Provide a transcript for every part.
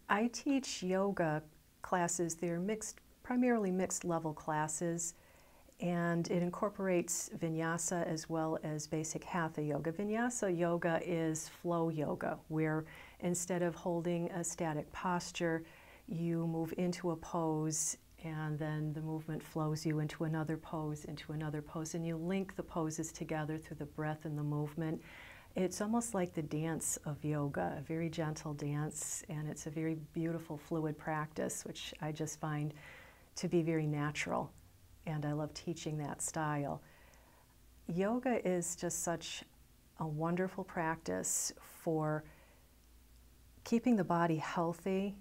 I teach yoga classes. They're primarily mixed level classes, and it incorporates vinyasa as well as basic hatha yoga. Vinyasa yoga is flow yoga, where instead of holding a static posture, you move into a pose and then the movement flows you into another pose, and you link the poses together through the breath and the movement. It's almost like the dance of yoga, a very gentle dance, and it's a very beautiful, fluid practice, which I just find to be very natural, and I love teaching that style. Yoga is just such a wonderful practice for keeping the body healthy,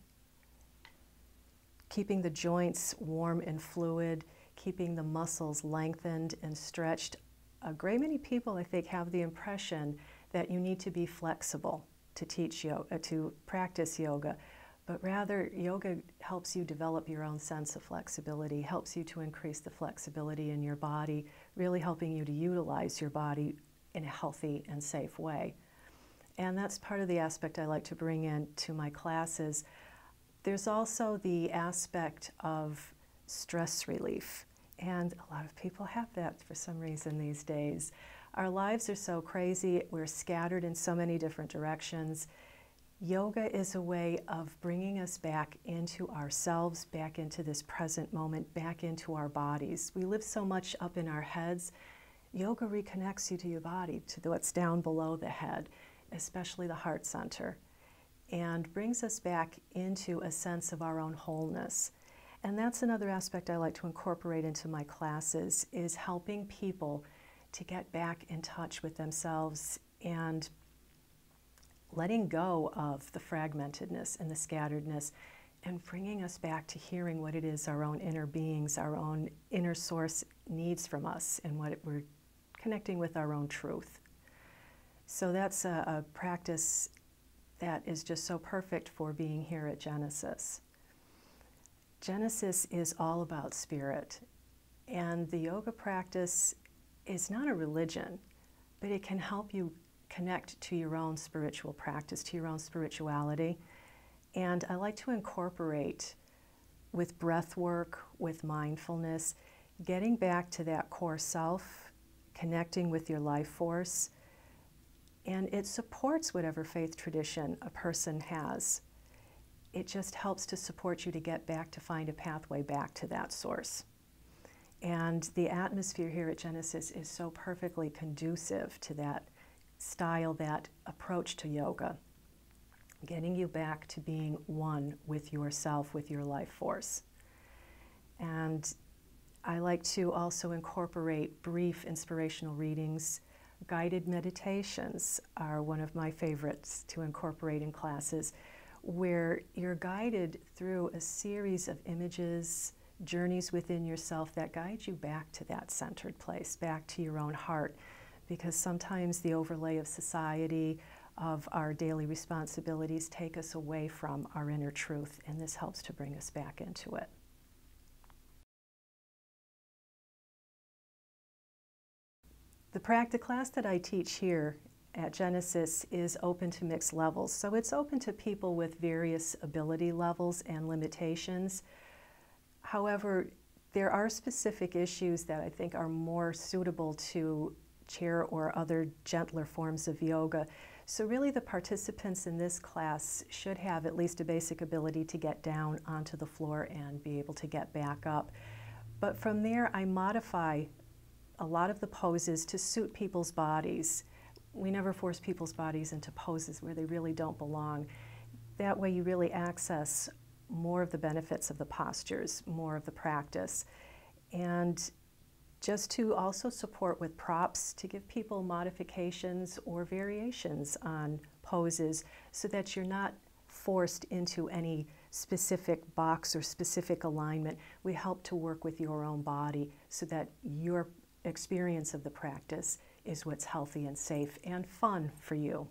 keeping the joints warm and fluid, keeping the muscles lengthened and stretched. A great many people, I think, have the impression that you need to be flexible to teach yoga, to practice yoga, but rather yoga helps you develop your own sense of flexibility, helps you to increase the flexibility in your body, really helping you to utilize your body in a healthy and safe way. And that's part of the aspect I like to bring into my classes. There's also the aspect of stress relief, and a lot of people have that for some reason these days. Our lives are so crazy, we're scattered in so many different directions. Yoga is a way of bringing us back into ourselves, back into this present moment, back into our bodies. We live so much up in our heads. Yoga reconnects you to your body, to what's down below the head, especially the heart center, and brings us back into a sense of our own wholeness. And that's another aspect I like to incorporate into my classes, is helping people to get back in touch with themselves and letting go of the fragmentedness and the scatteredness and bringing us back to hearing what it is our own inner beings, our own inner source needs from us, and we're connecting with our own truth. So that's a practice that is just so perfect for being here at Genesis. Genesis is all about spirit, and the yoga practice is not a religion, but it can help you connect to your own spiritual practice, to your own spirituality. And I like to incorporate with breath work, with mindfulness, getting back to that core self, connecting with your life force, and it supports whatever faith tradition a person has. It just helps to support you to get back, to find a pathway back to that source. And the atmosphere here at Genesis is so perfectly conducive to that style, that approach to yoga, getting you back to being one with yourself, with your life force. And I like to also incorporate brief inspirational readings. Guided meditations are one of my favorites to incorporate in classes, where you're guided through a series of images, journeys within yourself that guide you back to that centered place, back to your own heart. Because sometimes the overlay of society, of our daily responsibilities, take us away from our inner truth, and this helps to bring us back into it. The class that I teach here at Genesis is open to mixed levels, so it's open to people with various ability levels and limitations. However, there are specific issues that I think are more suitable to chair or other gentler forms of yoga. So really the participants in this class should have at least a basic ability to get down onto the floor and be able to get back up. But from there, I modify a lot of the poses to suit people's bodies. We never force people's bodies into poses where they really don't belong. That way you really access more of the benefits of the postures, more of the practice. And just to also support with props to give people modifications or variations on poses so that you're not forced into any specific box or specific alignment. We help to work with your own body so that your experience of the practice is what's healthy and safe and fun for you.